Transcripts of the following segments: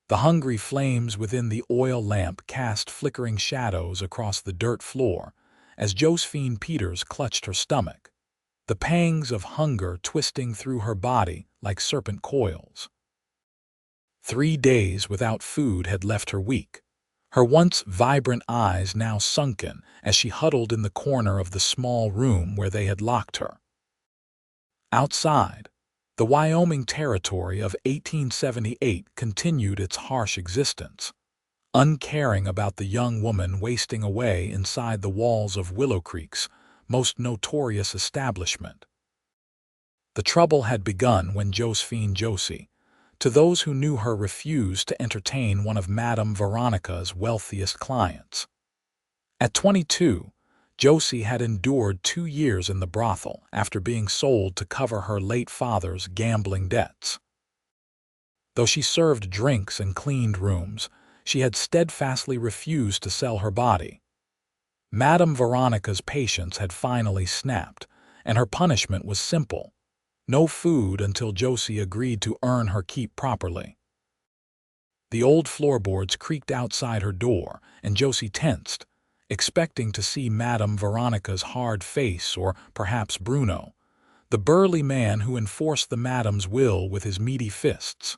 The hungry flames within the oil lamp cast flickering shadows across the dirt floor as Josephine Peters clutched her stomach, the pangs of hunger twisting through her body like serpent coils. 3 days without food had left her weak, her once vibrant eyes now sunken as she huddled in the corner of the small room where they had locked her. Outside, the Wyoming Territory of 1878 continued its harsh existence, uncaring about the young woman wasting away inside the walls of Willow Creek's most notorious establishment. The trouble had begun when Josephine Josie, to those who knew her, refused to entertain one of Madame Veronica's wealthiest clients. At 22, Josie had endured 2 years in the brothel after being sold to cover her late father's gambling debts. Though she served drinks and cleaned rooms, she had steadfastly refused to sell her body. Madame Veronica's patience had finally snapped, and her punishment was simple: no food until Josie agreed to earn her keep properly. The old floorboards creaked outside her door, and Josie tensed, expecting to see Madame Veronica's hard face, or perhaps Bruno, the burly man who enforced the Madame's will with his meaty fists.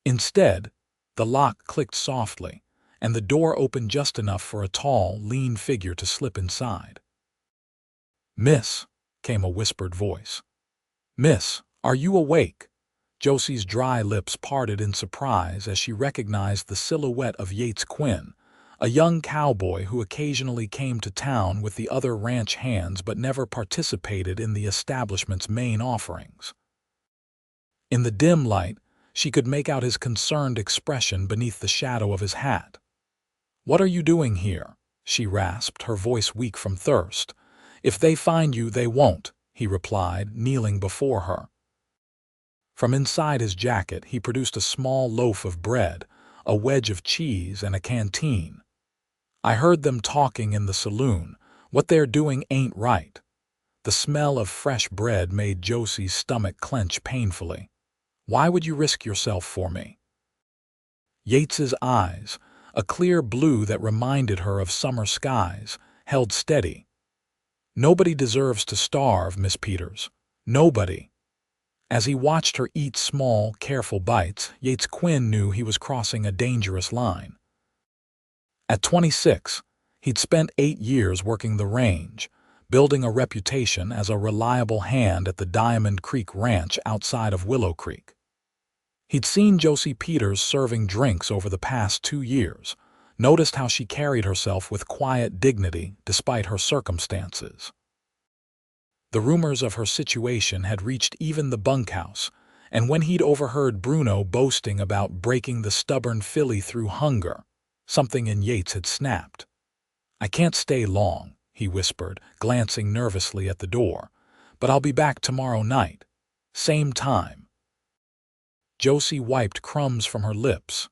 Instead, the lock clicked softly, and the door opened just enough for a tall, lean figure to slip inside. "Miss," came a whispered voice. "Miss, are you awake?" Josie's dry lips parted in surprise as she recognized the silhouette of Yates Quinn, a young cowboy who occasionally came to town with the other ranch hands but never participated in the establishment's main offerings. In the dim light, she could make out his concerned expression beneath the shadow of his hat. "What are you doing here?" she rasped, her voice weak from thirst. "If they find you, they won't," he replied, kneeling before her. From inside his jacket, he produced a small loaf of bread, a wedge of cheese, and a canteen. "I heard them talking in the saloon. What they're doing ain't right." The smell of fresh bread made Josie's stomach clench painfully. "Why would you risk yourself for me?" Yates's eyes, a clear blue that reminded her of summer skies, held steady. "Nobody deserves to starve, Miss Peters. Nobody." As he watched her eat small, careful bites, Yates Quinn knew he was crossing a dangerous line. At 26, he'd spent 8 years working the range, building a reputation as a reliable hand at the Diamond Creek Ranch outside of Willow Creek. He'd seen Josie Peters serving drinks over the past 2 years, noticed how she carried herself with quiet dignity despite her circumstances. The rumors of her situation had reached even the bunkhouse, and when he'd overheard Bruno boasting about breaking the stubborn filly through hunger, something in Yates had snapped. "I can't stay long," he whispered, glancing nervously at the door, "but I'll be back tomorrow night. Same time." Josie wiped crumbs from her lips.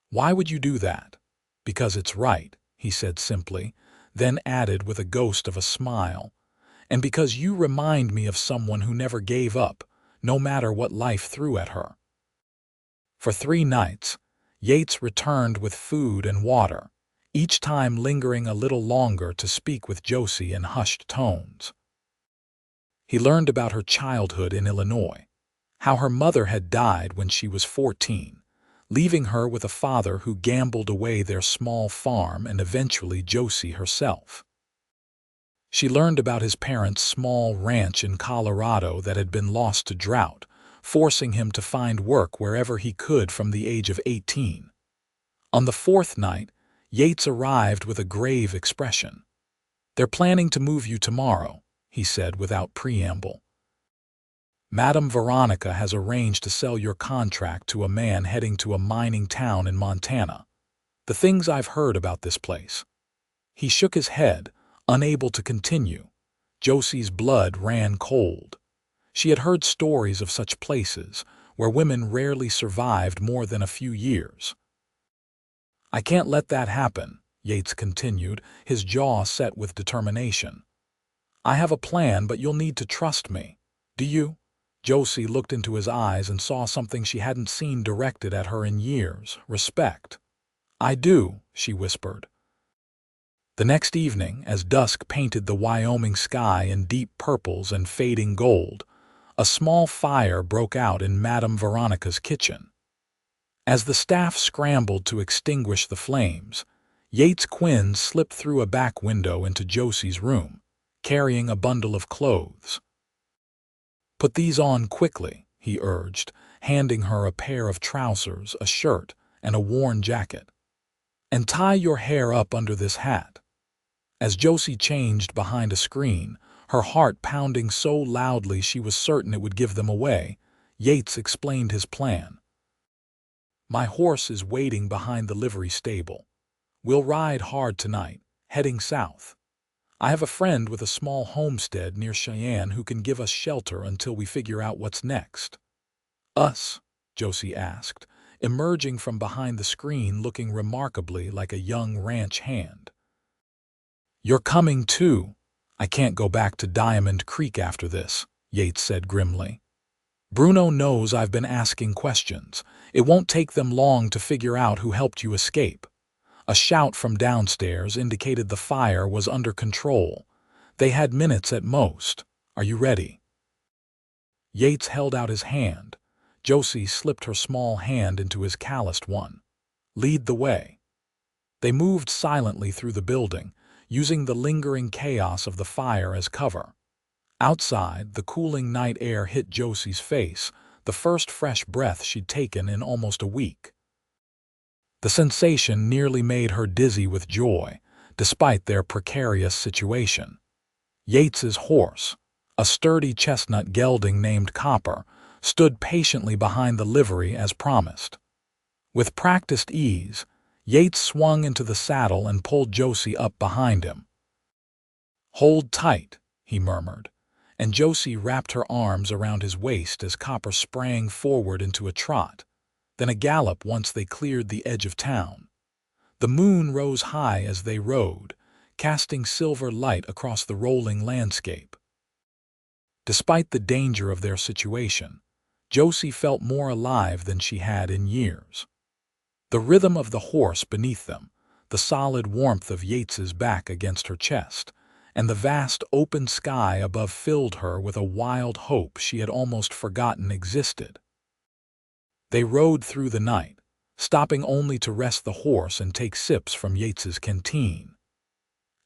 "Why would you do that?" "Because it's right," he said simply, then added with a ghost of a smile, "and because you remind me of someone who never gave up, no matter what life threw at her." For 3 nights, Yates returned with food and water, each time lingering a little longer to speak with Josie in hushed tones. He learned about her childhood in Illinois, how her mother had died when she was 14, leaving her with a father who gambled away their small farm and eventually Josie herself. She learned about his parents' small ranch in Colorado that had been lost to drought, forcing him to find work wherever he could from the age of 18. On the 4th night, Yates arrived with a grave expression. "They're planning to move you tomorrow," he said without preamble. "Madame Veronica has arranged to sell your contract to a man heading to a mining town in Montana. The things I've heard about this place." He shook his head, unable to continue. Josie's blood ran cold. She had heard stories of such places, where women rarely survived more than a few years. "I can't let that happen," Yates continued, his jaw set with determination. "I have a plan, but you'll need to trust me. Do you?" Josie looked into his eyes and saw something she hadn't seen directed at her in years: respect. "I do," she whispered. The next evening, as dusk painted the Wyoming sky in deep purples and fading gold, a small fire broke out in Madame Veronica's kitchen. As the staff scrambled to extinguish the flames, Yates Quinn slipped through a back window into Josie's room, carrying a bundle of clothes. "Put these on quickly," he urged, handing her a pair of trousers, a shirt, and a worn jacket. "And tie your hair up under this hat." As Josie changed behind a screen, her heart pounding so loudly she was certain it would give them away, Yates explained his plan. "My horse is waiting behind the livery stable. We'll ride hard tonight, heading south. I have a friend with a small homestead near Cheyenne who can give us shelter until we figure out what's next." "Us?" Josie asked, emerging from behind the screen looking remarkably like a young ranch hand. "You're coming too. I can't go back to Diamond Creek after this," Yates said grimly. "Bruno knows I've been asking questions. It won't take them long to figure out who helped you escape." A shout from downstairs indicated the fire was under control. They had minutes at most. "Are you ready?" Yates held out his hand. Josie slipped her small hand into his calloused one. "Lead the way." They moved silently through the building, using the lingering chaos of the fire as cover. Outside, the cooling night air hit Josie's face, the first fresh breath she'd taken in almost a week. The sensation nearly made her dizzy with joy, despite their precarious situation. Yates's horse, a sturdy chestnut gelding named Copper, stood patiently behind the livery as promised. With practiced ease, Yates swung into the saddle and pulled Josie up behind him. "Hold tight," he murmured, and Josie wrapped her arms around his waist as Copper sprang forward into a trot, then a gallop once they cleared the edge of town. The moon rose high as they rode, casting silver light across the rolling landscape. Despite the danger of their situation, Josie felt more alive than she had in years. The rhythm of the horse beneath them, the solid warmth of Yates's back against her chest, and the vast open sky above filled her with a wild hope she had almost forgotten existed. They rode through the night, stopping only to rest the horse and take sips from Yates's canteen.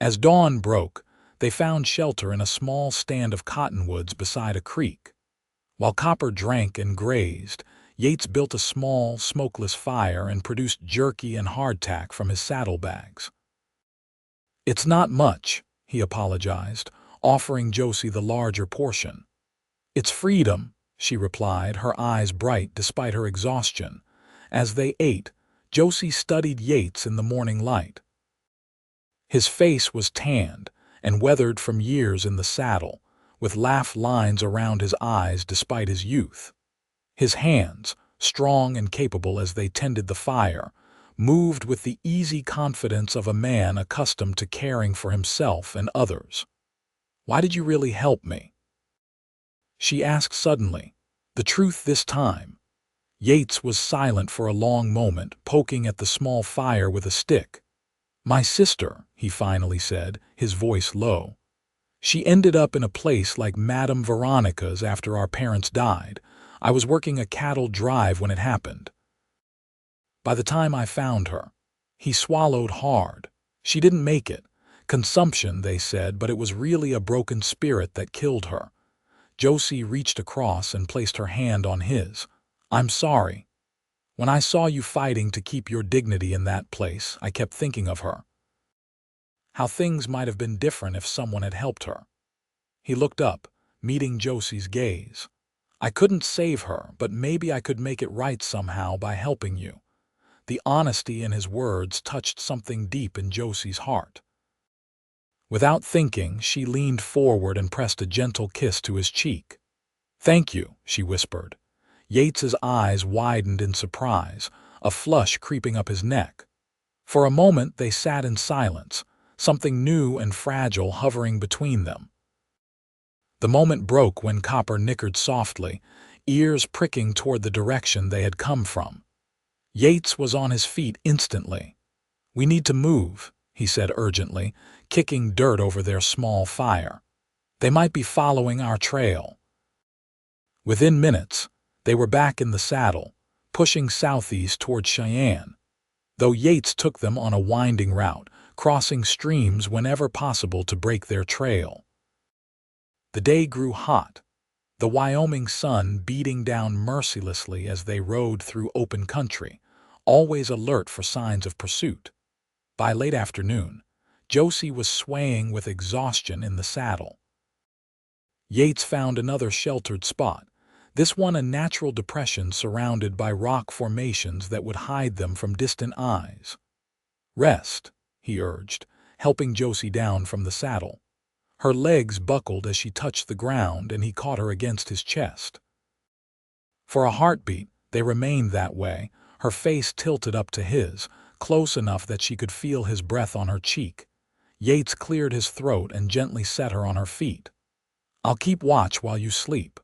As dawn broke, they found shelter in a small stand of cottonwoods beside a creek. While Copper drank and grazed, Yates built a small, smokeless fire and produced jerky and hardtack from his saddlebags. "It's not much," he apologized, offering Josie the larger portion. "It's freedom," she replied, her eyes bright despite her exhaustion. As they ate, Josie studied Yates in the morning light. His face was tanned and weathered from years in the saddle, with laugh lines around his eyes despite his youth. His hands, strong and capable as they tended the fire, moved with the easy confidence of a man accustomed to caring for himself and others. "Why did you really help me?" she asked suddenly, the truth this time. Yates was silent for a long moment, poking at the small fire with a stick. "My sister," he finally said, his voice low. "She ended up in a place like Madame Veronica's after our parents died. I was working a cattle drive when it happened. By the time I found her," he swallowed hard, "she didn't make it. Consumption, they said, but it was really a broken spirit that killed her." Josie reached across and placed her hand on his. "I'm sorry. When I saw you fighting to keep your dignity in that place, I kept thinking of her. How things might have been different if someone had helped her." He looked up, meeting Josie's gaze. "I couldn't save her, but maybe I could make it right somehow by helping you." The honesty in his words touched something deep in Josie's heart. Without thinking, she leaned forward and pressed a gentle kiss to his cheek. "Thank you," she whispered. Yates's eyes widened in surprise, a flush creeping up his neck. For a moment they sat in silence, something new and fragile hovering between them. The moment broke when Copper nickered softly, ears pricking toward the direction they had come from. Yates was on his feet instantly. "We need to move," he said urgently, kicking dirt over their small fire. "They might be following our trail." Within minutes, they were back in the saddle, pushing southeast toward Cheyenne, though Yates took them on a winding route, crossing streams whenever possible to break their trail. The day grew hot, the Wyoming sun beating down mercilessly as they rode through open country, always alert for signs of pursuit. By late afternoon, Josie was swaying with exhaustion in the saddle. Yates found another sheltered spot, this one a natural depression surrounded by rock formations that would hide them from distant eyes. "Rest," he urged, helping Josie down from the saddle. Her legs buckled as she touched the ground, and he caught her against his chest. For a heartbeat, they remained that way, her face tilted up to his, close enough that she could feel his breath on her cheek. Yates cleared his throat and gently set her on her feet. "I'll keep watch while you sleep.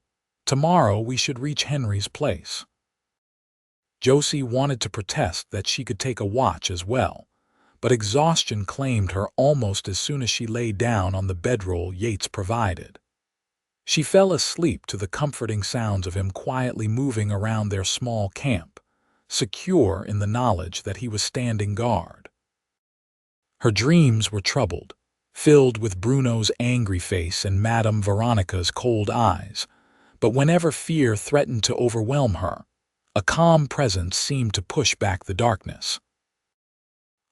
Tomorrow we should reach Henry's place." Josie wanted to protest that she could take a watch as well, but exhaustion claimed her almost as soon as she lay down on the bedroll Yates provided. She fell asleep to the comforting sounds of him quietly moving around their small camp, secure in the knowledge that he was standing guard. Her dreams were troubled, filled with Bruno's angry face and Madame Veronica's cold eyes, but whenever fear threatened to overwhelm her, a calm presence seemed to push back the darkness.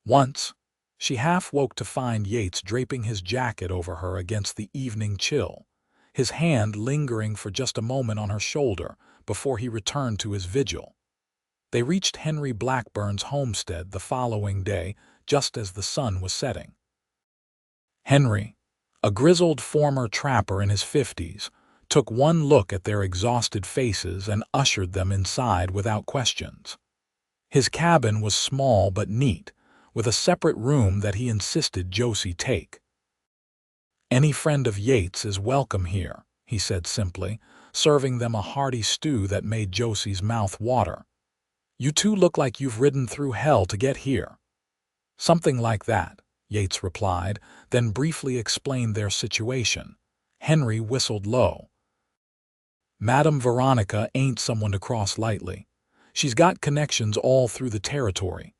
Once, she half woke to find Yates draping his jacket over her against the evening chill, his hand lingering for just a moment on her shoulder before he returned to his vigil. They reached Henry Blackburn's homestead the following day, just as the sun was setting. Henry, a grizzled former trapper in his 50s, took one look at their exhausted faces and ushered them inside without questions. His cabin was small but neat, with a separate room that he insisted Josie take. "Any friend of Yates is welcome here," he said simply, serving them a hearty stew that made Josie's mouth water. "You two look like you've ridden through hell to get here." "Something like that," Yates replied, then briefly explained their situation. Henry whistled low. "Madame Veronica ain't someone to cross lightly. She's got connections all through the territory."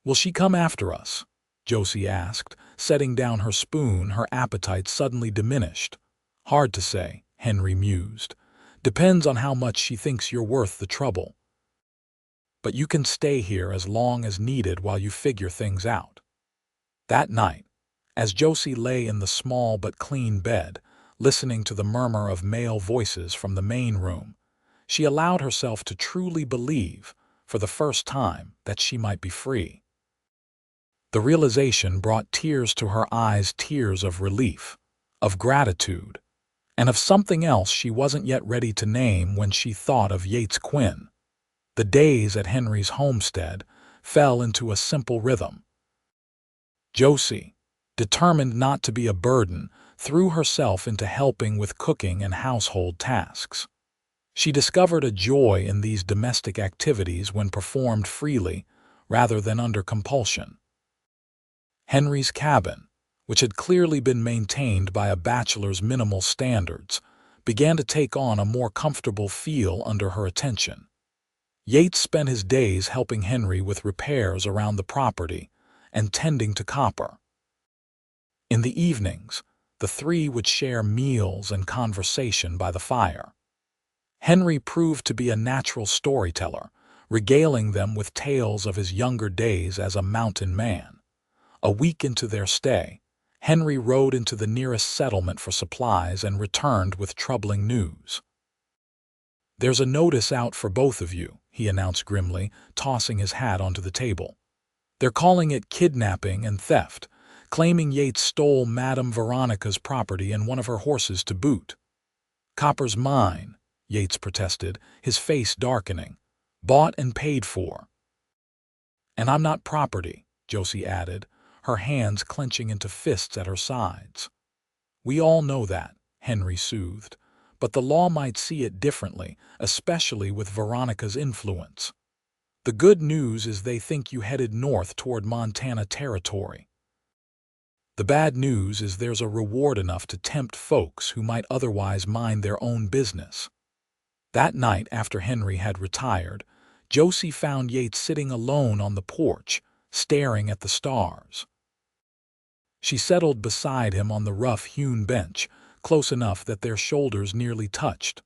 "Will she come after us?" Josie asked, setting down her spoon, her appetite suddenly diminished. "Hard to say," Henry mused. "Depends on how much she thinks you're worth the trouble. But you can stay here as long as needed while you figure things out." That night, as Josie lay in the small but clean bed, listening to the murmur of male voices from the main room, she allowed herself to truly believe, for the first time, that she might be free. The realization brought tears to her eyes, tears of relief, of gratitude, and of something else she wasn't yet ready to name when she thought of Yates Quinn. The days at Henry's homestead fell into a simple rhythm. Josie, determined not to be a burden, threw herself into helping with cooking and household tasks. She discovered a joy in these domestic activities when performed freely, rather than under compulsion. Henry's cabin, which had clearly been maintained by a bachelor's minimal standards, began to take on a more comfortable feel under her attention. Yates spent his days helping Henry with repairs around the property and tending to Copper. In the evenings, the three would share meals and conversation by the fire. Henry proved to be a natural storyteller, regaling them with tales of his younger days as a mountain man. A week into their stay, Henry rode into the nearest settlement for supplies and returned with troubling news. "There's a notice out for both of you," he announced grimly, tossing his hat onto the table. "They're calling it kidnapping and theft, claiming Yates stole Madame Veronica's property and one of her horses to boot." "Copper's mine," Yates protested, his face darkening. "Bought and paid for." "And I'm not property," Josie added, her hands clenching into fists at her sides. "We all know that," Henry soothed. "But the law might see it differently, especially with Veronica's influence. The good news is they think you headed north toward Montana Territory. The bad news is there's a reward enough to tempt folks who might otherwise mind their own business." That night, after Henry had retired, Josie found Yates sitting alone on the porch, staring at the stars. She settled beside him on the rough-hewn bench, close enough that their shoulders nearly touched.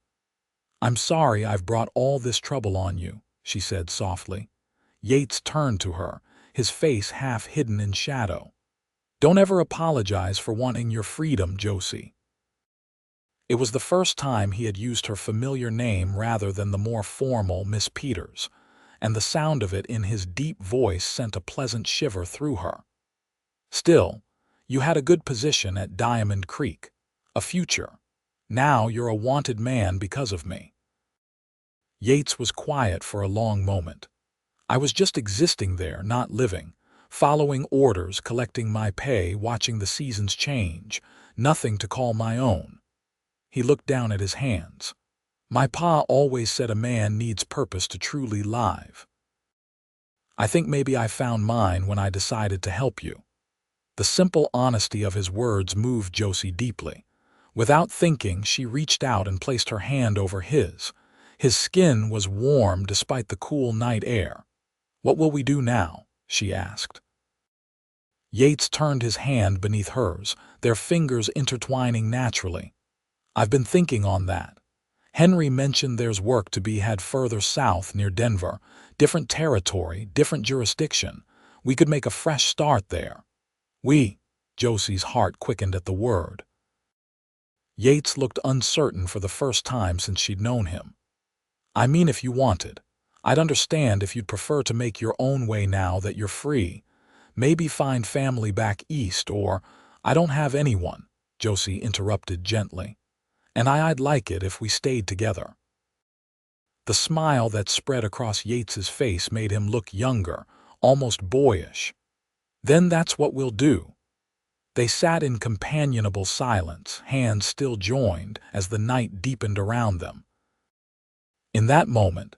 "I'm sorry I've brought all this trouble on you," she said softly. Yates turned to her, his face half hidden in shadow. "Don't ever apologize for wanting your freedom, Josie." It was the first time he had used her familiar name rather than the more formal Miss Peters, and the sound of it in his deep voice sent a pleasant shiver through her. "Still, you had a good position at Diamond Creek, a future. Now you're a wanted man because of me." Yates was quiet for a long moment. "I was just existing there, not living, following orders, collecting my pay, watching the seasons change, nothing to call my own." He looked down at his hands. "My pa always said a man needs purpose to truly live. I think maybe I found mine when I decided to help you." The simple honesty of his words moved Josie deeply. Without thinking, she reached out and placed her hand over his. His skin was warm despite the cool night air. "What will we do now?" she asked. Yates turned his hand beneath hers, their fingers intertwining naturally. "I've been thinking on that. Henry mentioned there's work to be had further south near Denver, different territory, different jurisdiction. We could make a fresh start there." Josie's heart quickened at the word. Yates looked uncertain for the first time since she'd known him. "I mean, if you wanted. I'd understand if you'd prefer to make your own way now that you're free. Maybe find family back east, or—" "I don't have anyone," Josie interrupted gently. "And I'd like it if we stayed together." The smile that spread across Yates's face made him look younger, almost boyish. "Then that's what we'll do." They sat in companionable silence, hands still joined, as the night deepened around them. In that moment,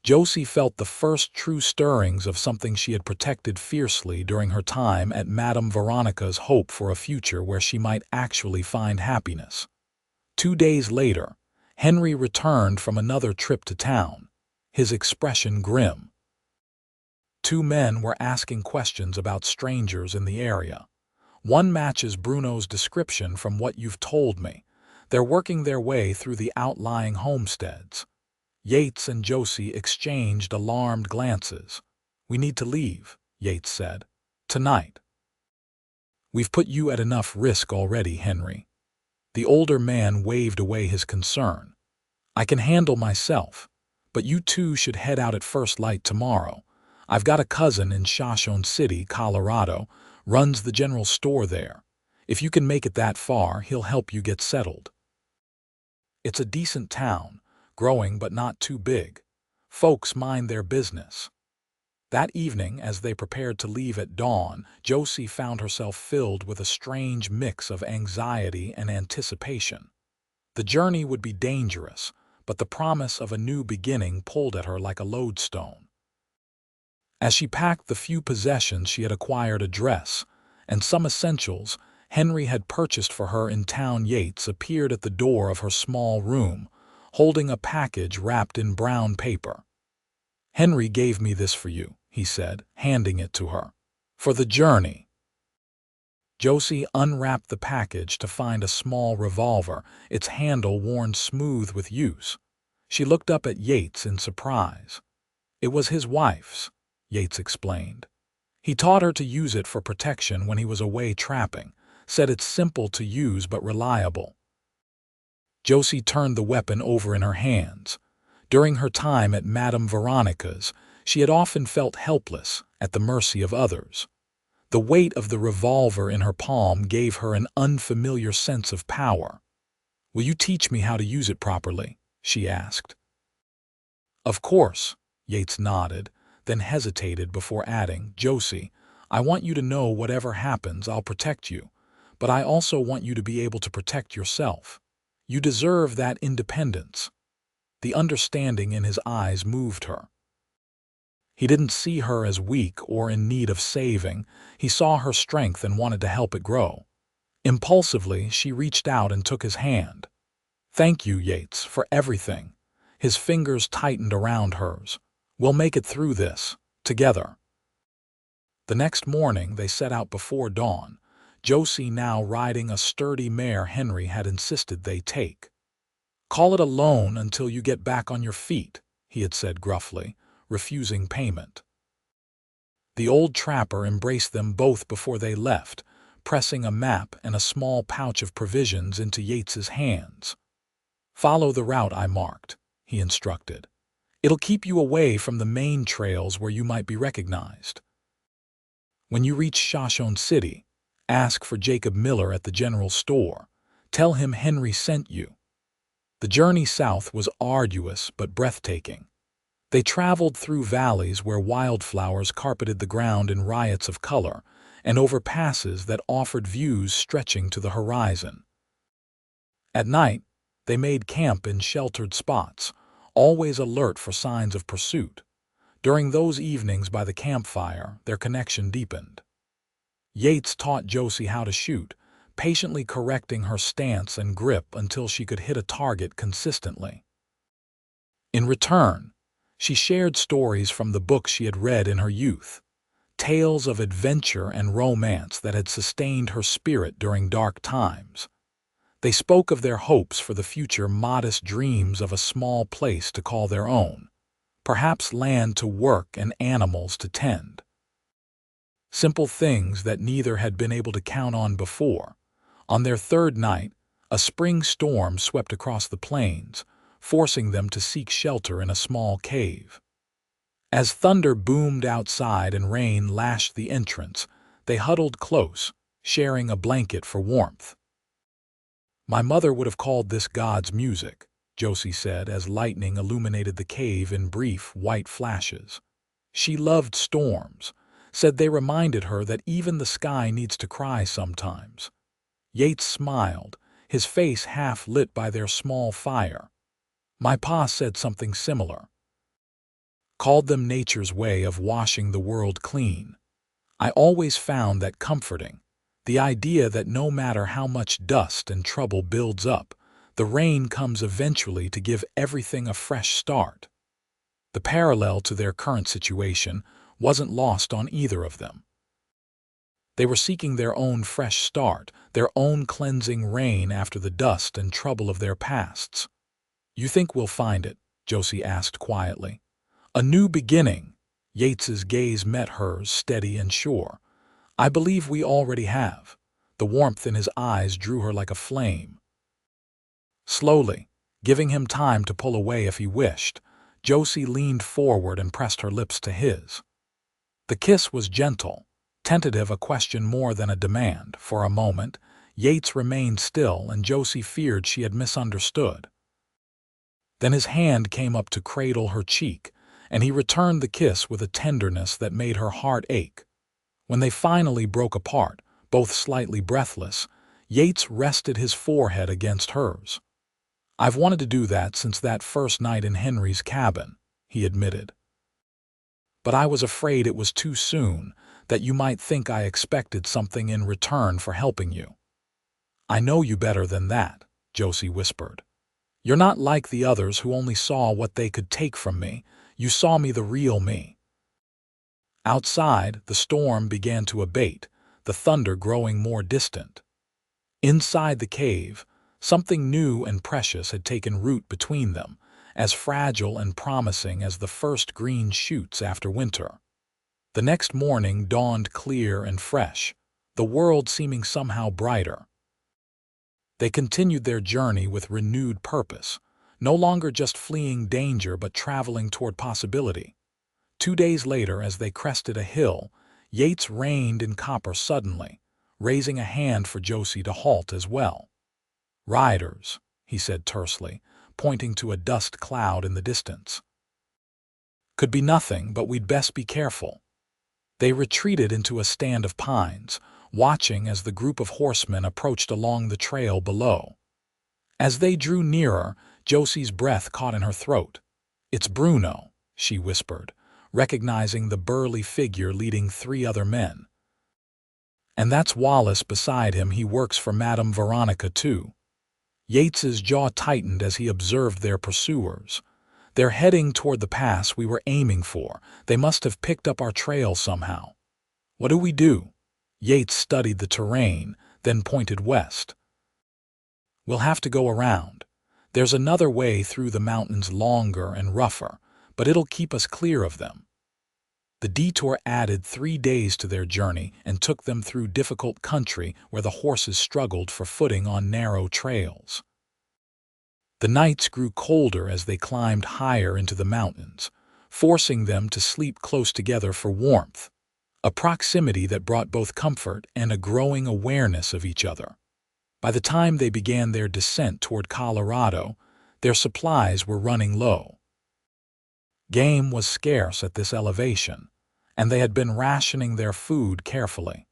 Josie felt the first true stirrings of something she had protected fiercely during her time at Madame Veronica's, hope for a future where she might actually find happiness. 2 days later, Henry returned from another trip to town, his expression grim. 2 men were asking questions about strangers in the area. "One matches Bruno's description from what you've told me. They're working their way through the outlying homesteads." Yates and Josie exchanged alarmed glances. "We need to leave," Yates said. "Tonight." "We've put you at enough risk already, Henry." The older man waved away his concern. "I can handle myself, but you two should head out at first light tomorrow. I've got a cousin in Shoshone City, Colorado, runs the general store there. If you can make it that far, he'll help you get settled. It's a decent town, growing but not too big. Folks mind their business." That evening, as they prepared to leave at dawn, Josie found herself filled with a strange mix of anxiety and anticipation. The journey would be dangerous, but the promise of a new beginning pulled at her like a lodestone. As she packed the few possessions she had acquired, a dress and some essentials Henry had purchased for her in town, Yates appeared at the door of her small room, holding a package wrapped in brown paper. "Henry gave me this for you," he said, handing it to her. "For the journey." Josie unwrapped the package to find a small revolver, its handle worn smooth with use. She looked up at Yates in surprise. "It was his wife's," Yates explained. "He taught her to use it for protection when he was away trapping, said it's simple to use but reliable." Josie turned the weapon over in her hands. During her time at Madame Veronica's, she had often felt helpless, at the mercy of others. The weight of the revolver in her palm gave her an unfamiliar sense of power. "Will you teach me how to use it properly?" she asked. "Of course," Yates nodded, then hesitated before adding, "Josie, I want you to know whatever happens, I'll protect you, but I also want you to be able to protect yourself. You deserve that independence." The understanding in his eyes moved her. He didn't see her as weak or in need of saving. He saw her strength and wanted to help it grow. Impulsively, she reached out and took his hand. "Thank you, Yates, for everything." His fingers tightened around hers. "We'll make it through this, together." The next morning they set out before dawn, Josie now riding a sturdy mare Henry had insisted they take. "Call it a loan until you get back on your feet," he had said gruffly, refusing payment. The old trapper embraced them both before they left, pressing a map and a small pouch of provisions into Yates's hands. "Follow the route I marked," he instructed. "It'll keep you away from the main trails where you might be recognized. When you reach Shoshone City, ask for Jacob Miller at the general store. Tell him Henry sent you." The journey south was arduous but breathtaking. They traveled through valleys where wildflowers carpeted the ground in riots of color, and over passes that offered views stretching to the horizon. At night, they made camp in sheltered spots, always alert for signs of pursuit. During those evenings by the campfire, their connection deepened. Yates taught Josie how to shoot, patiently correcting her stance and grip until she could hit a target consistently. In return, she shared stories from the books she had read in her youth, tales of adventure and romance that had sustained her spirit during dark times. They spoke of their hopes for the future, modest dreams of a small place to call their own, perhaps land to work and animals to tend. Simple things that neither had been able to count on before. On their third night, a spring storm swept across the plains, forcing them to seek shelter in a small cave. As thunder boomed outside and rain lashed the entrance, they huddled close, sharing a blanket for warmth. "My mother would have called this God's music," Josie said as lightning illuminated the cave in brief white flashes. She loved storms, said they reminded her that even the sky needs to cry sometimes. Yates smiled, his face half lit by their small fire. "My pa said something similar. Called them nature's way of washing the world clean. I always found that comforting, the idea that no matter how much dust and trouble builds up, the rain comes eventually to give everything a fresh start." The parallel to their current situation wasn't lost on either of them. They were seeking their own fresh start, their own cleansing rain after the dust and trouble of their pasts. "You think we'll find it?" Josie asked quietly. "A new beginning." Yates's gaze met hers, steady and sure. "I believe we already have." The warmth in his eyes drew her like a flame. Slowly, giving him time to pull away if he wished, Josie leaned forward and pressed her lips to his. The kiss was gentle, tentative, a question more than a demand. For a moment, Yates remained still, and Josie feared she had misunderstood. Then his hand came up to cradle her cheek, and he returned the kiss with a tenderness that made her heart ache. When they finally broke apart, both slightly breathless, Yates rested his forehead against hers. "I've wanted to do that since that first night in Henry's cabin," he admitted. "But I was afraid it was too soon, that you might think I expected something in return for helping you." "I know you better than that," Josie whispered. "You're not like the others who only saw what they could take from me. You saw me the real me." Outside, the storm began to abate, the thunder growing more distant. Inside the cave, something new and precious had taken root between them, as fragile and promising as the first green shoots after winter. The next morning dawned clear and fresh, the world seeming somehow brighter. They continued their journey with renewed purpose, no longer just fleeing danger but traveling toward possibility. 2 days later, as they crested a hill, Yates reined in copper suddenly, raising a hand for Josie to halt as well. "Riders," he said tersely, pointing to a dust cloud in the distance. "Could be nothing, but we'd best be careful." They retreated into a stand of pines, watching as the group of horsemen approached along the trail below. As they drew nearer, Josie's breath caught in her throat. "It's Bruno," she whispered, recognizing the burly figure leading 3 other men. "And that's Wallace beside him. He works for Madame Veronica, too." Yates's jaw tightened as he observed their pursuers. "They're heading toward the pass we were aiming for. They must have picked up our trail somehow." "What do we do?" Yates studied the terrain, then pointed west. "We'll have to go around. There's another way through the mountains, longer and rougher, but it'll keep us clear of them." The detour added 3 days to their journey and took them through difficult country where the horses struggled for footing on narrow trails. The nights grew colder as they climbed higher into the mountains, forcing them to sleep close together for warmth, a proximity that brought both comfort and a growing awareness of each other. By the time they began their descent toward Colorado, their supplies were running low. Game was scarce at this elevation, and they had been rationing their food carefully.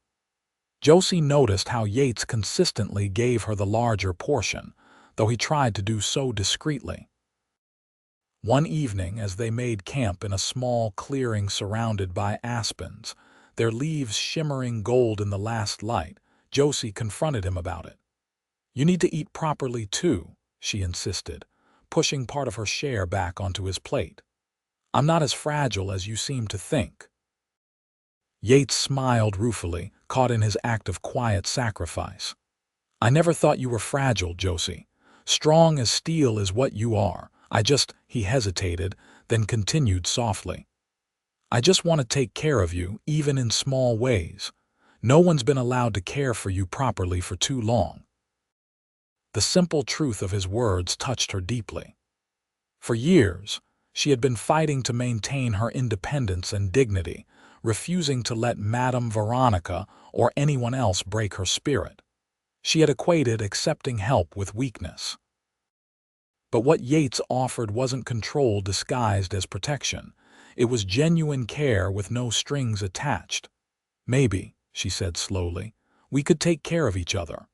Josie noticed how Yates consistently gave her the larger portion, though he tried to do so discreetly. One evening, as they made camp in a small clearing surrounded by aspens, their leaves shimmering gold in the last light, Josie confronted him about it. "You need to eat properly too," she insisted, pushing part of her share back onto his plate. "I'm not as fragile as you seem to think." Yates smiled ruefully, caught in his act of quiet sacrifice. "I never thought you were fragile, Josie. Strong as steel is what you are. He hesitated, then continued softly. "I just want to take care of you, even in small ways. No one's been allowed to care for you properly for too long." The simple truth of his words touched her deeply. For years, she had been fighting to maintain her independence and dignity, refusing to let Madame Veronica or anyone else break her spirit. She had equated accepting help with weakness. But what Yates offered wasn't control disguised as protection. It was genuine care with no strings attached. "Maybe," she said slowly, "we could take care of each other."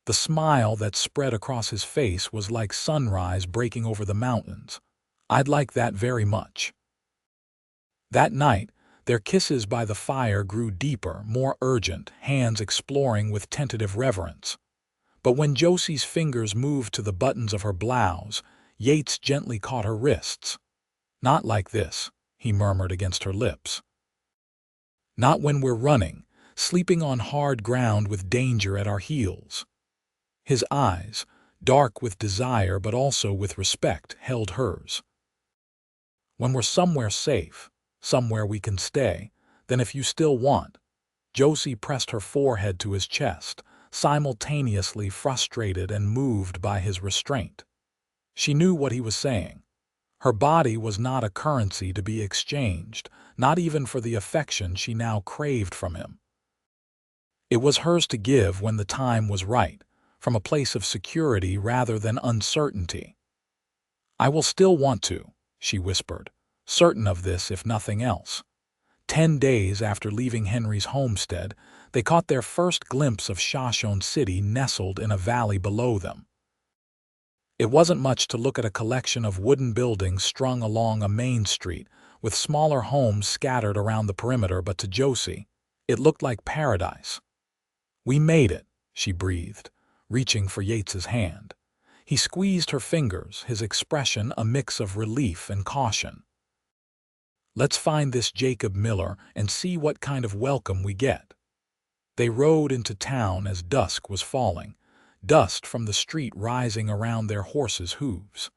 The smile that spread across his face was like sunrise breaking over the mountains. "I'd like that very much." That night, their kisses by the fire grew deeper, more urgent, hands exploring with tentative reverence. But when Josie's fingers moved to the buttons of her blouse, Yates gently caught her wrists. "Not like this," he murmured against her lips. "Not when we're running, sleeping on hard ground with danger at our heels." His eyes, dark with desire but also with respect, held hers. "When we're somewhere safe, somewhere we can stay, then if you still want." Josie pressed her forehead to his chest, simultaneously frustrated and moved by his restraint. She knew what he was saying. Her body was not a currency to be exchanged, not even for the affection she now craved from him. It was hers to give when the time was right, from a place of security rather than uncertainty. "I will still want to," she whispered, certain of this if nothing else. 10 days after leaving Henry's homestead, they caught their first glimpse of Shoshone City nestled in a valley below them. It wasn't much to look at a collection of wooden buildings strung along a main street, with smaller homes scattered around the perimeter, but to Josie, it looked like paradise. "We made it," she breathed, reaching for Yates's hand. He squeezed her fingers, his expression a mix of relief and caution. "Let's find this Jacob Miller and see what kind of welcome we get." They rode into town as dusk was falling, dust from the street rising around their horses' hooves.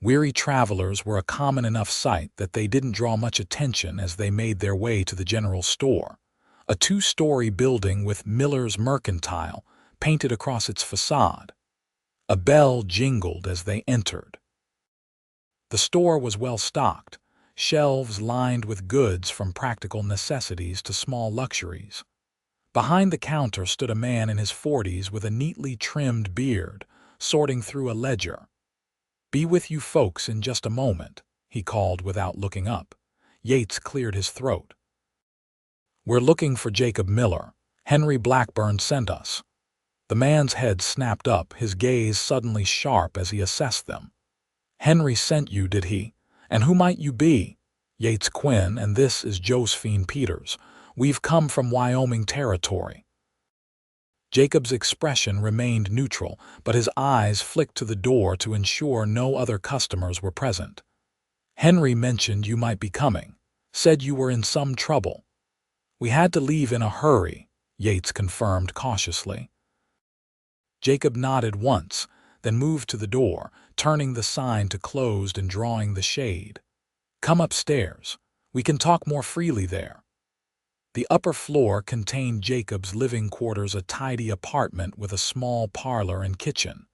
Weary travelers were a common enough sight that they didn't draw much attention as they made their way to the general store, a 2-story building with Miller's Mercantile painted across its facade. A bell jingled as they entered. The store was well stocked, shelves lined with goods from practical necessities to small luxuries. Behind the counter stood a man in his 40s with a neatly trimmed beard, sorting through a ledger. "Be with you folks in just a moment," he called without looking up. Yates cleared his throat. "We're looking for Jacob Miller. Henry Blackburn sent us." The man's head snapped up, his gaze suddenly sharp as he assessed them. "Henry sent you, did he? And who might you be?" "Yates Quinn, and this is Josephine Peters. We've come from Wyoming Territory." Jacob's expression remained neutral, but his eyes flicked to the door to ensure no other customers were present. "Henry mentioned you might be coming. Said you were in some trouble." "We had to leave in a hurry," Yates confirmed cautiously. Jacob nodded once, then moved to the door, turning the sign to closed and drawing the shade. "Come upstairs. We can talk more freely there." The upper floor contained Jacob's living quarters, a tidy apartment with a small parlor and kitchen.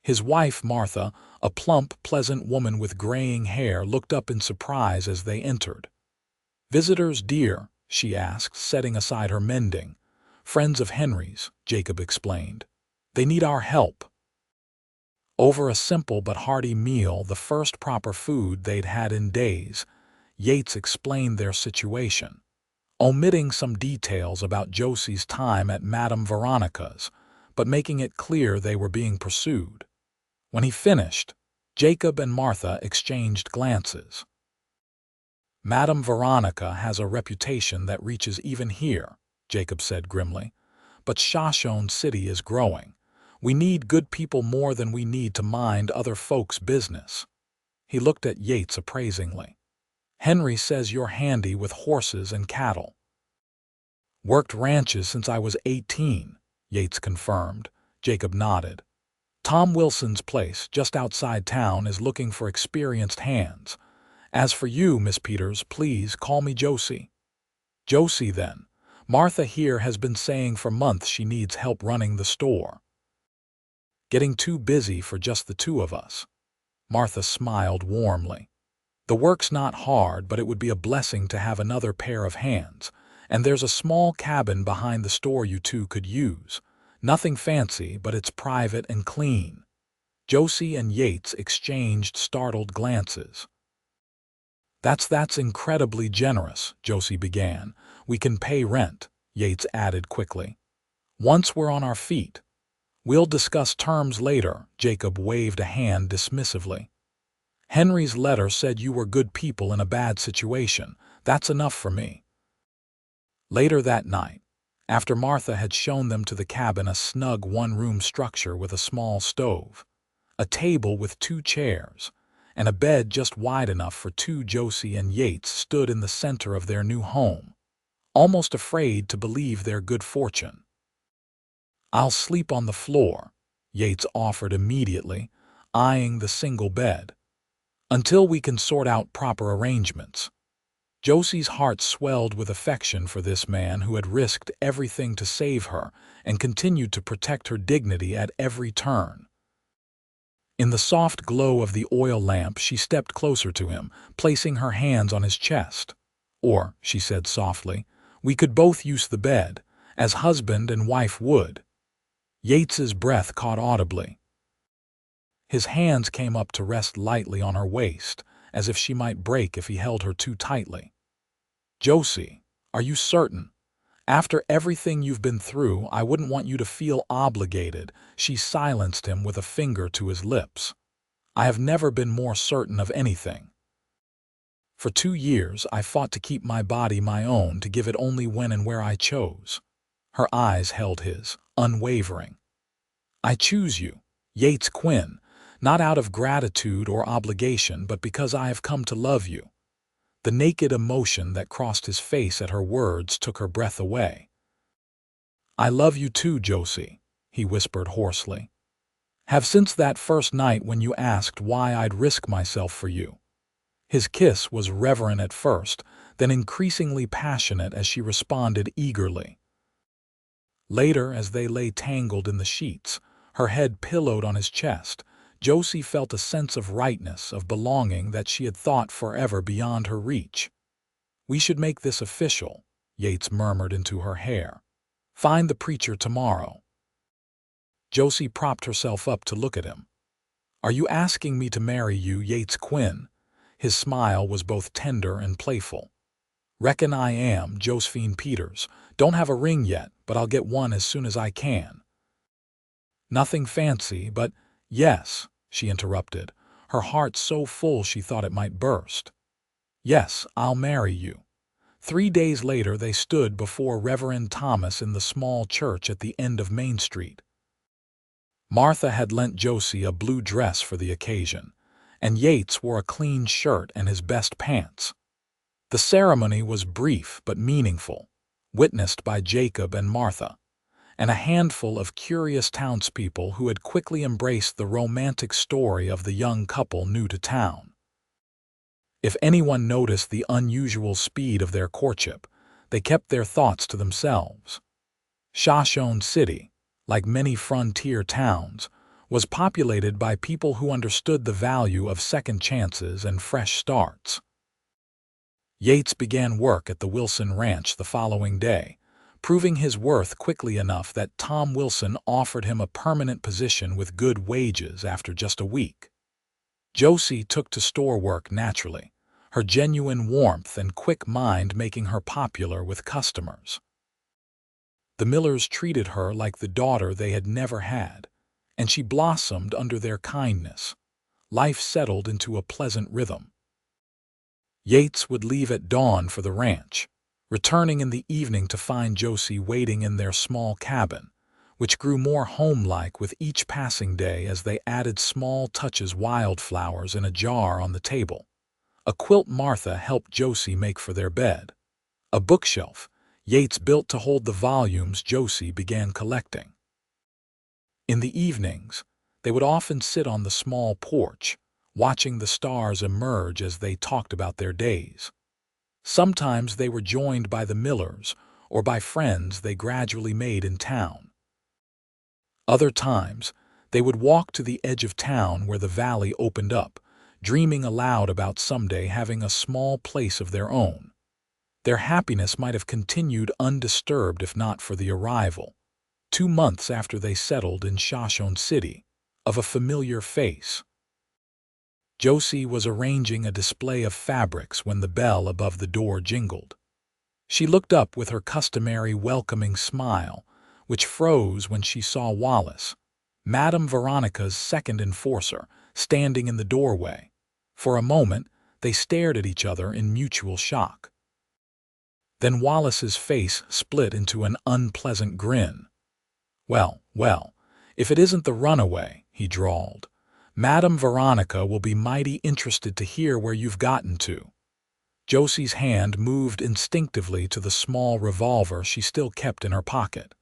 His wife, Martha, a plump, pleasant woman with graying hair, looked up in surprise as they entered. "Visitors, dear?" she asked, setting aside her mending. "Friends of Henry's," Jacob explained. "They need our help." Over a simple but hearty meal, the first proper food they'd had in days, Yates explained their situation, omitting some details about Josie's time at Madame Veronica's, but making it clear they were being pursued. When he finished, Jacob and Martha exchanged glances. "Madame Veronica has a reputation that reaches even here," Jacob said grimly. "But Shoshone City is growing. We need good people more than we need to mind other folks' business." He looked at Yates appraisingly. "Henry says you're handy with horses and cattle." "Worked ranches since I was 18, Yates confirmed. Jacob nodded. "Tom Wilson's place, just outside town, is looking for experienced hands. As for you, Miss Peters, please call me Josie." "Josie, then. Martha here has been saying for months she needs help running the store." "Getting too busy for just the two of us." Martha smiled warmly. "The work's not hard, but it would be a blessing to have another pair of hands. And there's a small cabin behind the store you two could use. Nothing fancy, but it's private and clean." Josie and Yates exchanged startled glances. That's incredibly generous," Josie began. "We can pay rent," Yates added quickly. "Once we're on our feet." "We'll discuss terms later," Jacob waved a hand dismissively. "Henry's letter said you were good people in a bad situation. That's enough for me." Later that night, after Martha had shown them to the cabin, a snug one-room structure with a small stove, a table with 2 chairs, and a bed just wide enough for two, Josie and Yates stood in the center of their new home, almost afraid to believe their good fortune. "I'll sleep on the floor," Yates offered immediately, eyeing the single bed, "until we can sort out proper arrangements." Josie's heart swelled with affection for this man who had risked everything to save her and continued to protect her dignity at every turn. In the soft glow of the oil lamp, she stepped closer to him, placing her hands on his chest. "Or," she said softly, "we could both use the bed, as husband and wife would." Yates's breath caught audibly. His hands came up to rest lightly on her waist, as if she might break if he held her too tightly. "Josie, are you certain? After everything you've been through, I wouldn't want you to feel obligated." She silenced him with a finger to his lips. "I have never been more certain of anything. For 2 years I fought to keep my body my own, to give it only when and where I chose." Her eyes held his, unwavering. "I choose you, Yates Quinn, not out of gratitude or obligation, but because I have come to love you." The naked emotion that crossed his face at her words took her breath away. "I love you too, Josie," he whispered hoarsely. "Have since that first night when you asked why I'd risk myself for you." His kiss was reverent at first, then increasingly passionate as she responded eagerly. Later, as they lay tangled in the sheets, her head pillowed on his chest, Josie felt a sense of rightness, of belonging that she had thought forever beyond her reach. "We should make this official," Yates murmured into her hair. "Find the preacher tomorrow." Josie propped herself up to look at him. "Are you asking me to marry you, Yates Quinn?" His smile was both tender and playful. "Reckon I am, Josephine Peters. Don't have a ring yet, but I'll get one as soon as I can." Nothing fancy, but yes, she interrupted, her heart so full she thought it might burst. Yes, I'll marry you. 3 days later they stood before Reverend Thomas in the small church at the end of Main Street. Martha had lent Josie a blue dress for the occasion, and Yates wore a clean shirt and his best pants. The ceremony was brief but meaningful, witnessed by Jacob and Martha, and a handful of curious townspeople who had quickly embraced the romantic story of the young couple new to town. If anyone noticed the unusual speed of their courtship, they kept their thoughts to themselves. Shoshone City, like many frontier towns, was populated by people who understood the value of second chances and fresh starts. Yates began work at the Wilson Ranch the following day, proving his worth quickly enough that Tom Wilson offered him a permanent position with good wages after just a week. Josie took to store work naturally, her genuine warmth and quick mind making her popular with customers. The Millers treated her like the daughter they had never had, and she blossomed under their kindness. Life settled into a pleasant rhythm. Yates would leave at dawn for the ranch, returning in the evening to find Josie waiting in their small cabin, which grew more home-like with each passing day as they added small touches, wildflowers in a jar on the table, a quilt Martha helped Josie make for their bed, a bookshelf Yates built to hold the volumes Josie began collecting. In the evenings, they would often sit on the small porch, watching the stars emerge as they talked about their days. Sometimes they were joined by the Millers or by friends they gradually made in town. Other times, they would walk to the edge of town where the valley opened up, dreaming aloud about someday having a small place of their own. Their happiness might have continued undisturbed if not for the arrival, 2 months after they settled in Shoshone City, of a familiar face. Josie was arranging a display of fabrics when the bell above the door jingled. She looked up with her customary welcoming smile, which froze when she saw Wallace, Madame Veronica's second enforcer, standing in the doorway. For a moment, they stared at each other in mutual shock. Then Wallace's face split into an unpleasant grin. Well, if it isn't the runaway," he drawled. "Madame Veronica will be mighty interested to hear where you've gotten to." Josie's hand moved instinctively to the small revolver she still kept in her pocket.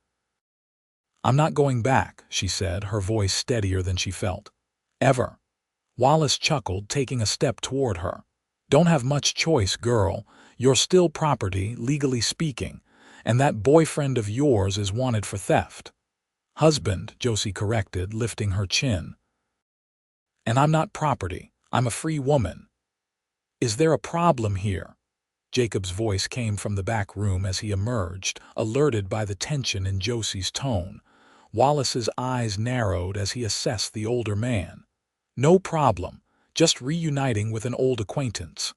"I'm not going back," she said, her voice steadier than she felt. "Ever." Wallace chuckled, taking a step toward her. "Don't have much choice, girl. You're still property, legally speaking, and that boyfriend of yours is wanted for theft." "Husband," Josie corrected, lifting her chin. "And I'm not property. I'm a free woman." "Is there a problem here?" Jacob's voice came from the back room as he emerged, alerted by the tension in Josie's tone. Wallace's eyes narrowed as he assessed the older man. "No problem. Just reuniting with an old acquaintance."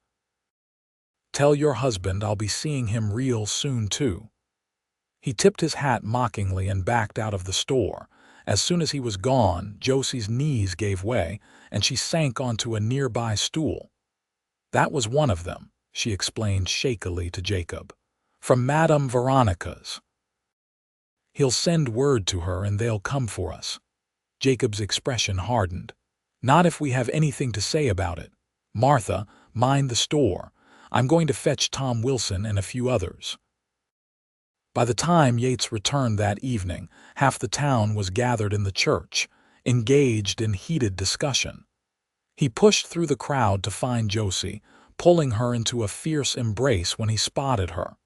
"Tell your husband I'll be seeing him real soon, too." He tipped his hat mockingly and backed out of the store. As soon as he was gone, Josie's knees gave way, and she sank onto a nearby stool. "That was one of them," she explained shakily to Jacob. "From Madame Veronica's. He'll send word to her and they'll come for us." Jacob's expression hardened. "Not if we have anything to say about it. Martha, mind the store. I'm going to fetch Tom Wilson and a few others." By the time Yates returned that evening, half the town was gathered in the church, engaged in heated discussion. He pushed through the crowd to find Josie, pulling her into a fierce embrace when he spotted her.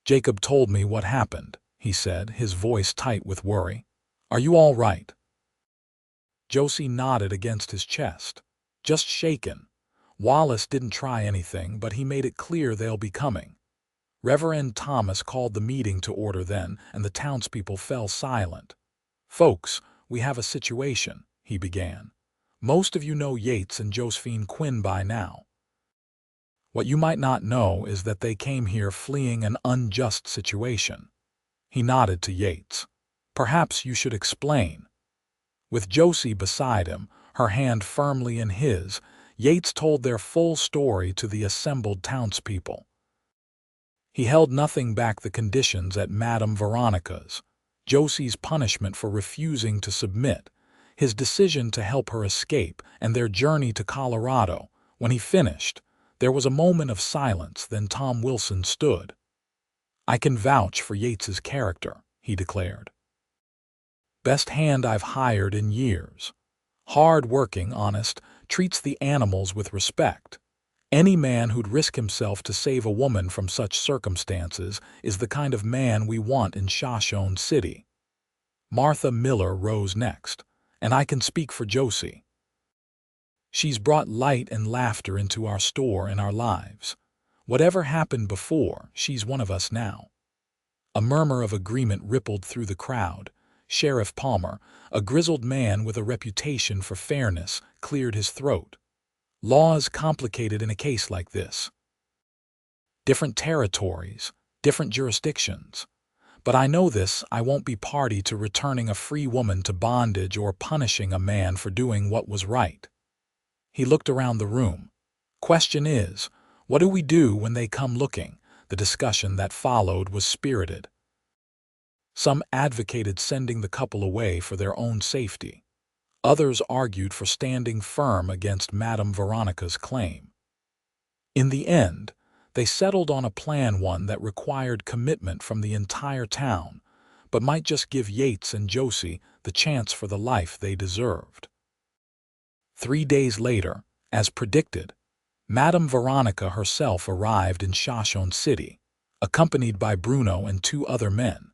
"Jacob told me what happened," he said, his voice tight with worry. "Are you all right?" Josie nodded against his chest. "Just shaken. Wallace didn't try anything, but he made it clear they'll be coming." Reverend Thomas called the meeting to order then, and the townspeople fell silent. "Folks, we have a situation," he began. "Most of you know Yates and Josephine Quinn by now. What you might not know is that they came here fleeing an unjust situation." He nodded to Yates. "Perhaps you should explain." With Josie beside him, her hand firmly in his, Yates told their full story to the assembled townspeople. He held nothing back: the conditions at Madame Veronica's, Josie's punishment for refusing to submit, his decision to help her escape, and their journey to Colorado. When he finished, there was a moment of silence. Then Tom Wilson stood. "I can vouch for Yates's character," he declared. "Best hand I've hired in years. Hard-working, honest, treats the animals with respect. Any man who'd risk himself to save a woman from such circumstances is the kind of man we want in Shoshone City." Martha Miller rose next, "And I can speak for Josie. She's brought light and laughter into our store and our lives. Whatever happened before, she's one of us now." A murmur of agreement rippled through the crowd. Sheriff Palmer, a grizzled man with a reputation for fairness, cleared his throat. "Law is complicated in a case like this. Different territories, different jurisdictions. But I know this: I won't be party to returning a free woman to bondage or punishing a man for doing what was right." He looked around the room. "Question is, what do we do when they come looking?" The discussion that followed was spirited. Some advocated sending the couple away for their own safety. Others argued for standing firm against Madame Veronica's claim. In the end, they settled on a plan, one that required commitment from the entire town, but might just give Yates and Josie the chance for the life they deserved. 3 days later, as predicted, Madame Veronica herself arrived in Shoshone City, accompanied by Bruno and 2 other men.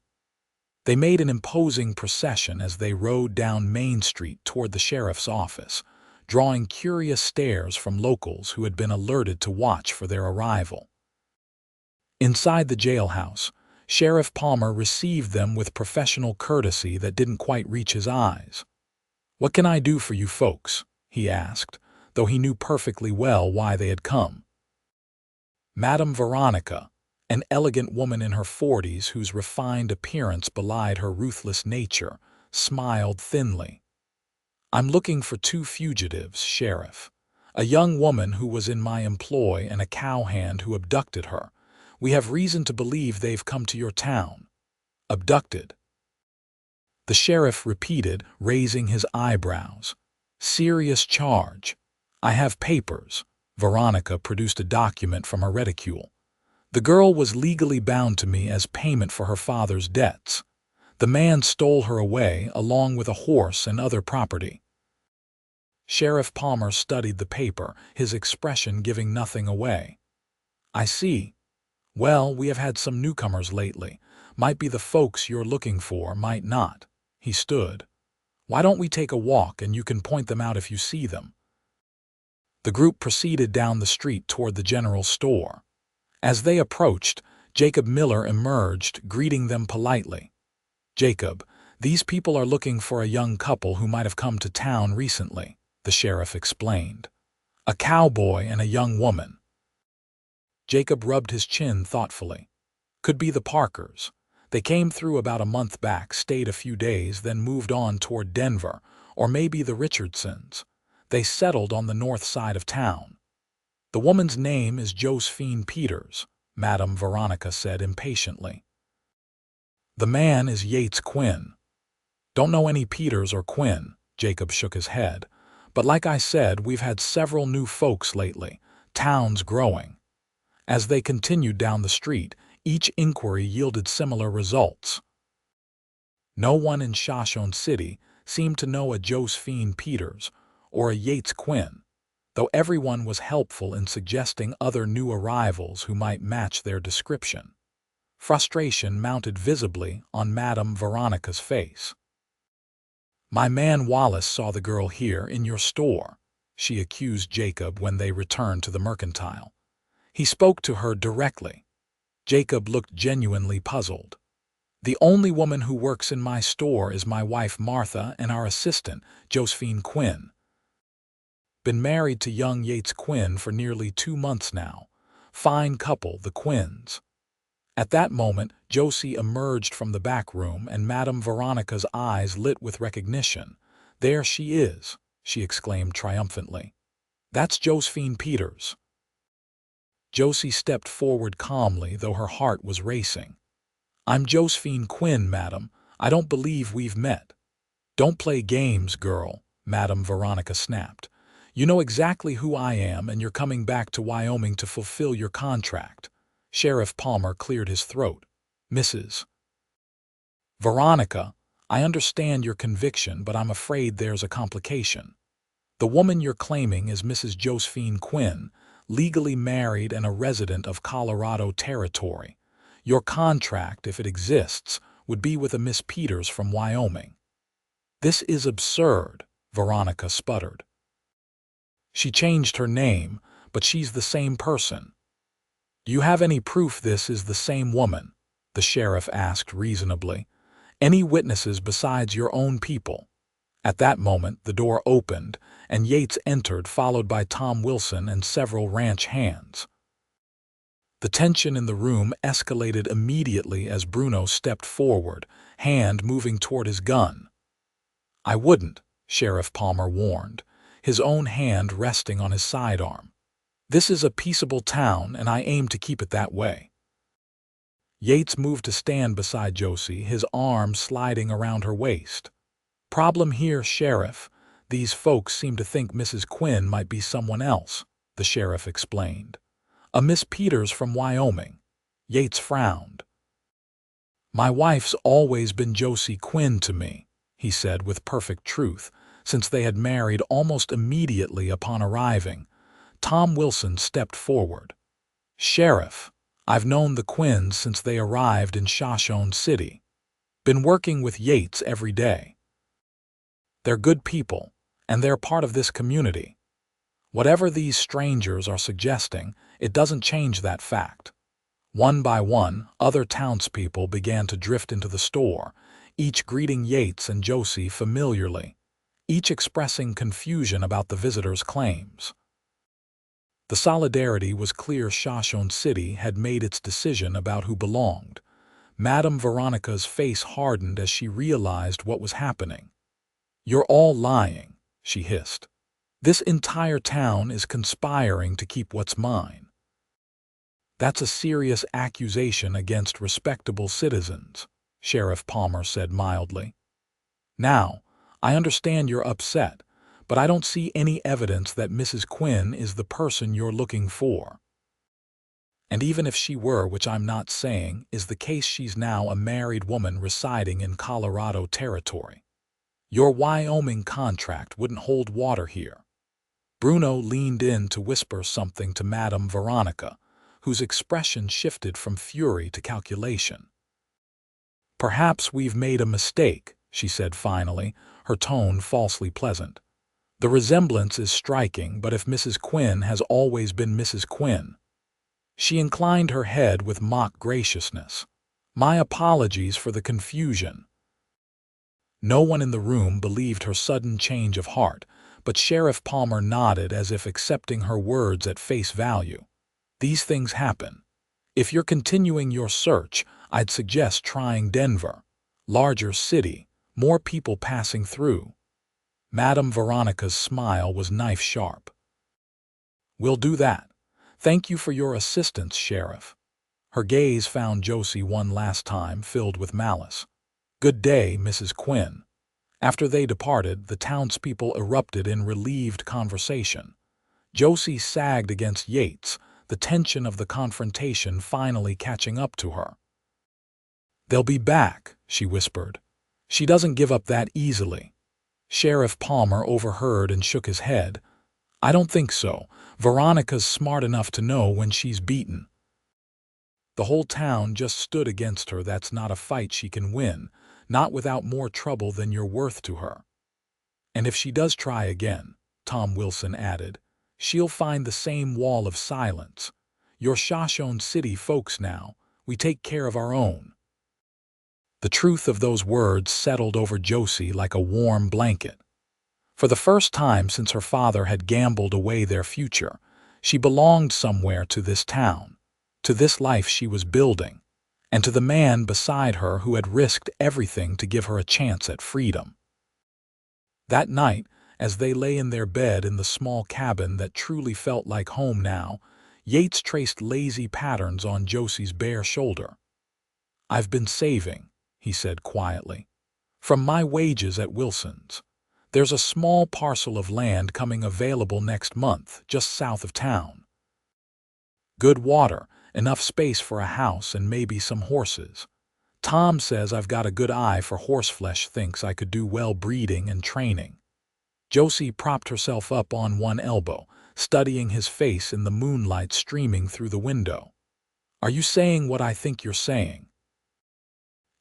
They made an imposing procession as they rode down Main Street toward the sheriff's office, drawing curious stares from locals who had been alerted to watch for their arrival. Inside the jailhouse, Sheriff Palmer received them with professional courtesy that didn't quite reach his eyes. "What can I do for you folks?" he asked, though he knew perfectly well why they had come. Madame Veronica, an elegant woman in her 40s whose refined appearance belied her ruthless nature, smiled thinly. "I'm looking for 2 fugitives, Sheriff. A young woman who was in my employ and a cowhand who abducted her. We have reason to believe they've come to your town." "Abducted?" the sheriff repeated, raising his eyebrows. "Serious charge." "I have papers." Veronica produced a document from her reticule. "The girl was legally bound to me as payment for her father's debts. The man stole her away along with a horse and other property." Sheriff Palmer studied the paper, his expression giving nothing away. "I see. Well, we have had some newcomers lately. Might be the folks you're looking for, might not." He stood. "Why don't we take a walk and you can point them out if you see them?" The group proceeded down the street toward the general store. As they approached, Jacob Miller emerged, greeting them politely. "Jacob, these people are looking for a young couple who might have come to town recently," the sheriff explained. "A cowboy and a young woman." Jacob rubbed his chin thoughtfully. "Could be the Parkers. They came through about a month back, stayed a few days, then moved on toward Denver. Or maybe the Richardsons. They settled on the north side of town." "The woman's name is Josephine Peters," Madame Veronica said impatiently. "The man is Yates Quinn." "Don't know any Peters or Quinn," Jacob shook his head. "But like I said, we've had several new folks lately. Town's growing." As they continued down the street, each inquiry yielded similar results. No one in Shoshone City seemed to know a Josephine Peters or a Yates Quinn, though everyone was helpful in suggesting other new arrivals who might match their description. Frustration mounted visibly on Madame Veronica's face. "My man Wallace saw the girl here in your store," she accused Jacob when they returned to the mercantile. "He spoke to her directly." Jacob looked genuinely puzzled. "The only woman who works in my store is my wife Martha and our assistant, Josephine Quinn. Been married to young Yates Quinn for nearly 2 months now. Fine couple, the Quinns." At that moment, Josie emerged from the back room and Madame Veronica's eyes lit with recognition. "There she is," she exclaimed triumphantly. "That's Josephine Peters." Josie stepped forward calmly, though her heart was racing. "I'm Josephine Quinn, madam. I don't believe we've met." "Don't play games, girl," Madam Veronica snapped. "You know exactly who I am, and you're coming back to Wyoming to fulfill your contract." Sheriff Palmer cleared his throat. "Mrs. Veronica, I understand your conviction, but I'm afraid there's a complication. The woman you're claiming is Mrs. Josephine Quinn, legally married and a resident of Colorado Territory. Your contract, if it exists, would be with a Miss Peters from Wyoming." "This is absurd," Veronica sputtered. "She changed her name, but she's the same person." "Do you have any proof this is the same woman?" the sheriff asked reasonably. "Any witnesses besides your own people?" At that moment, the door opened, and Yates entered, followed by Tom Wilson and several ranch hands. The tension in the room escalated immediately as Bruno stepped forward, hand moving toward his gun. "I wouldn't," Sheriff Palmer warned, his own hand resting on his sidearm. "This is a peaceable town, and I aim to keep it that way." Yates moved to stand beside Josie, his arm sliding around her waist. "Problem here, Sheriff. These folks seem to think Mrs. Quinn might be someone else," the sheriff explained. "A Miss Peters from Wyoming." Yates frowned. "My wife's always been Josie Quinn to me," he said with perfect truth, since they had married almost immediately upon arriving. Tom Wilson stepped forward. "Sheriff, I've known the Quinns since they arrived in Shoshone City. Been working with Yates every day. They're good people, and they're part of this community. Whatever these strangers are suggesting, it doesn't change that fact." One by one, other townspeople began to drift into the store, each greeting Yates and Josie familiarly, each expressing confusion about the visitors' claims. The solidarity was clear. Shoshone City had made its decision about who belonged. Madame Veronica's face hardened as she realized what was happening. "You're all lying," she hissed. "This entire town is conspiring to keep what's mine." "That's a serious accusation against respectable citizens," Sheriff Palmer said mildly. "Now, I understand you're upset, but I don't see any evidence that Mrs. Quinn is the person you're looking for. And even if she were, which I'm not saying is the case, she's now a married woman residing in Colorado Territory. Your Wyoming contract wouldn't hold water here." Bruno leaned in to whisper something to Madame Veronica, whose expression shifted from fury to calculation. "Perhaps we've made a mistake," she said finally, her tone falsely pleasant. "The resemblance is striking, but if Mrs. Quinn has always been Mrs. Quinn—" She inclined her head with mock graciousness. "My apologies for the confusion." No one in the room believed her sudden change of heart, but Sheriff Palmer nodded as if accepting her words at face value. "These things happen. If you're continuing your search, I'd suggest trying Denver. Larger city, more people passing through." Madame Veronica's smile was knife-sharp. "We'll do that. Thank you for your assistance, Sheriff." Her gaze found Josie one last time, filled with malice. "Good day, Mrs. Quinn." After they departed, the townspeople erupted in relieved conversation. Josie sagged against Yates, the tension of the confrontation finally catching up to her. "They'll be back," she whispered. "She doesn't give up that easily." Sheriff Palmer overheard and shook his head. "I don't think so. Veronica's smart enough to know when she's beaten. The whole town just stood against her. That's not a fight she can win, not without more trouble than you're worth to her. And if she does try again," Tom Wilson added, "she'll find the same wall of silence. You're Shoshone City folks now. We take care of our own." The truth of those words settled over Josie like a warm blanket. For the first time since her father had gambled away their future, she belonged somewhere to this town, to this life she was building, and to the man beside her who had risked everything to give her a chance at freedom. That night, as they lay in their bed in the small cabin that truly felt like home now, Yates traced lazy patterns on Josie's bare shoulder. "I've been saving," he said quietly, "from my wages at Wilson's. There's a small parcel of land coming available next month, just south of town. Good water, enough space for a house and maybe some horses. Tom says I've got a good eye for horseflesh, thinks I could do well breeding and training." Josie propped herself up on one elbow, studying his face in the moonlight streaming through the window. "Are you saying what I think you're saying?"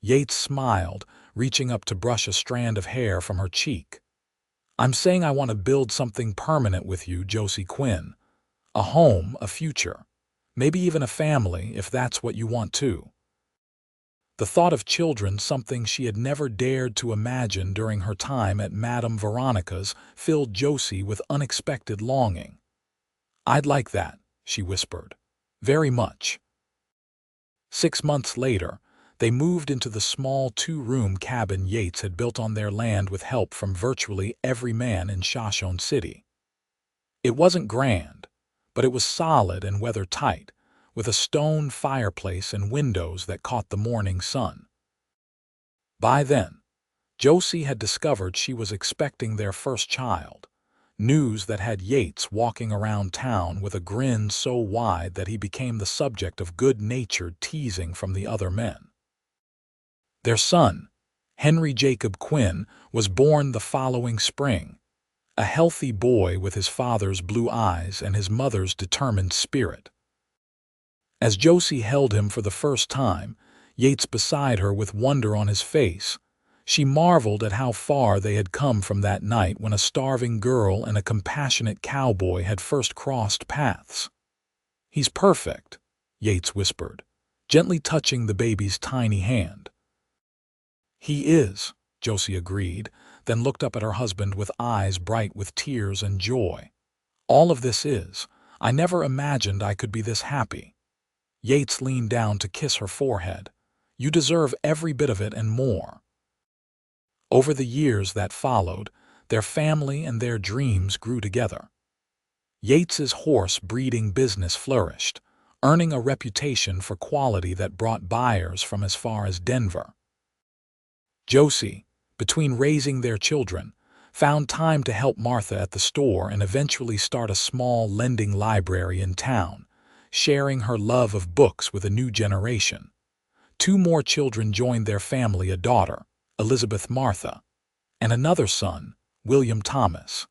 Yates smiled, reaching up to brush a strand of hair from her cheek. "I'm saying I want to build something permanent with you, Josie Quinn. A home, a future. Maybe even a family, if that's what you want too." The thought of children, something she had never dared to imagine during her time at Madame Veronica's, filled Josie with unexpected longing. "I'd like that," she whispered. "Very much." 6 months later, they moved into the small 2-room cabin Yates had built on their land with help from virtually every man in Shoshone City. It wasn't grand, but it was solid and weather-tight, with a stone fireplace and windows that caught the morning sun. By then, Josie had discovered she was expecting their first child, news that had Yates walking around town with a grin so wide that he became the subject of good-natured teasing from the other men. Their son, Henry Jacob Quinn, was born the following spring, a healthy boy with his father's blue eyes and his mother's determined spirit. As Josie held him for the first time, Yates beside her with wonder on his face, she marveled at how far they had come from that night when a starving girl and a compassionate cowboy had first crossed paths. "He's perfect," Yates whispered, gently touching the baby's tiny hand. "He is," Josie agreed, then looked up at her husband with eyes bright with tears and joy. "All of this is. I never imagined I could be this happy." Yates leaned down to kiss her forehead. "You deserve every bit of it and more." Over the years that followed, their family and their dreams grew together. Yates's horse breeding business flourished, earning a reputation for quality that brought buyers from as far as Denver. Josie, between raising their children, found time to help Martha at the store and eventually start a small lending library in town, sharing her love of books with a new generation. 2 more children joined their family, a daughter, Elizabeth Martha, and another son, William Thomas.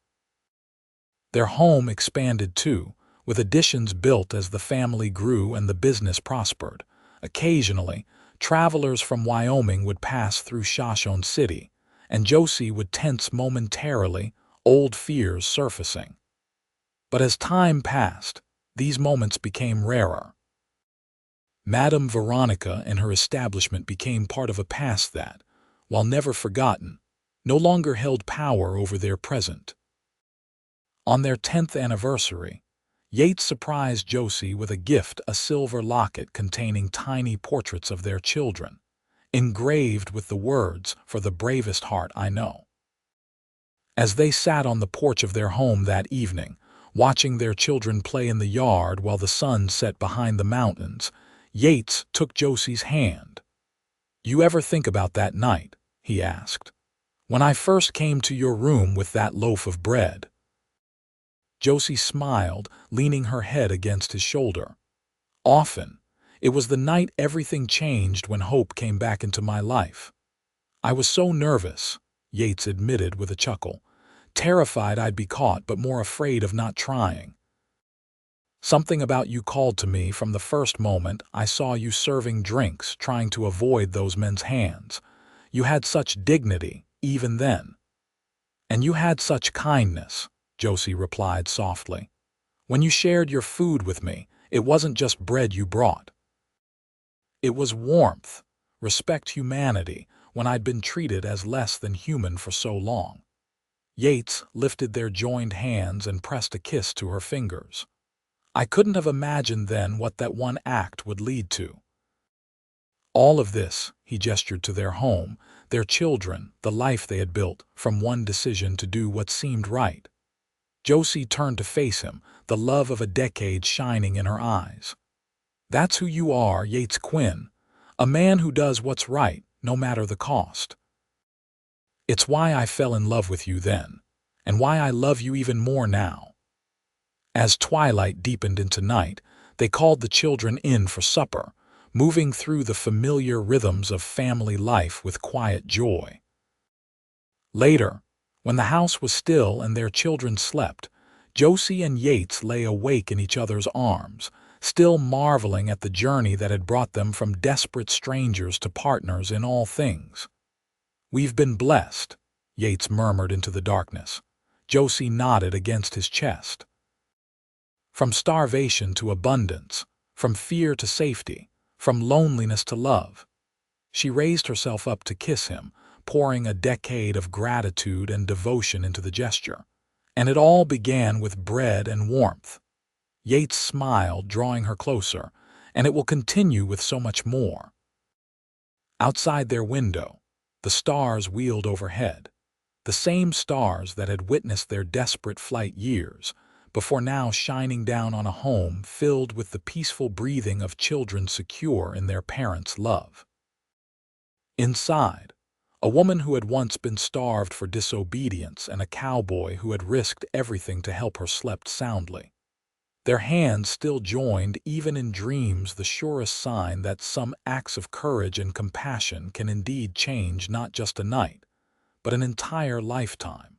Their home expanded too, with additions built as the family grew and the business prospered. Occasionally, travelers from Wyoming would pass through Shoshone City, and Josie would tense momentarily, old fears surfacing. But as time passed, these moments became rarer. Madame Veronica and her establishment became part of a past that, while never forgotten, no longer held power over their present. On their 10th anniversary, Yates surprised Josie with a gift, a silver locket containing tiny portraits of their children, engraved with the words, "For the bravest heart I know." As they sat on the porch of their home that evening, watching their children play in the yard while the sun set behind the mountains, Yates took Josie's hand. "You ever think about that night?" he asked. "When I first came to your room with that loaf of bread?" Josie smiled, leaning her head against his shoulder. "Often. It was the night everything changed when hope came back into my life. I was so nervous," Yates admitted with a chuckle. "Terrified I'd be caught, but more afraid of not trying. Something about you called to me from the first moment I saw you serving drinks, trying to avoid those men's hands. You had such dignity, even then. And you had such kindness," Josie replied softly. "When you shared your food with me, it wasn't just bread you brought. It was warmth, respect, humanity, when I'd been treated as less than human for so long." Yates lifted their joined hands and pressed a kiss to her fingers. "I couldn't have imagined then what that one act would lead to." All of this, he gestured to their home, their children, the life they had built, from one decision to do what seemed right. Josie turned to face him, the love of a decade shining in her eyes. "That's who you are, Yates Quinn. A man who does what's right, no matter the cost. It's why I fell in love with you then, and why I love you even more now." As twilight deepened into night, they called the children in for supper, moving through the familiar rhythms of family life with quiet joy. Later, when the house was still and their children slept, Josie and Yates lay awake in each other's arms, still marveling at the journey that had brought them from desperate strangers to partners in all things. "We've been blessed," Yates murmured into the darkness. Josie nodded against his chest. "From starvation to abundance, from fear to safety, from loneliness to love." She raised herself up to kiss him, pouring a decade of gratitude and devotion into the gesture. "And it all began with bread and warmth." Yates smiled, drawing her closer, "and it will continue with so much more." Outside their window, the stars wheeled overhead, the same stars that had witnessed their desperate flight years, before now shining down on a home filled with the peaceful breathing of children secure in their parents' love. Inside, a woman who had once been starved for disobedience and a cowboy who had risked everything to help her slept soundly. Their hands still joined even in dreams, the surest sign that some acts of courage and compassion can indeed change not just a night, but an entire lifetime.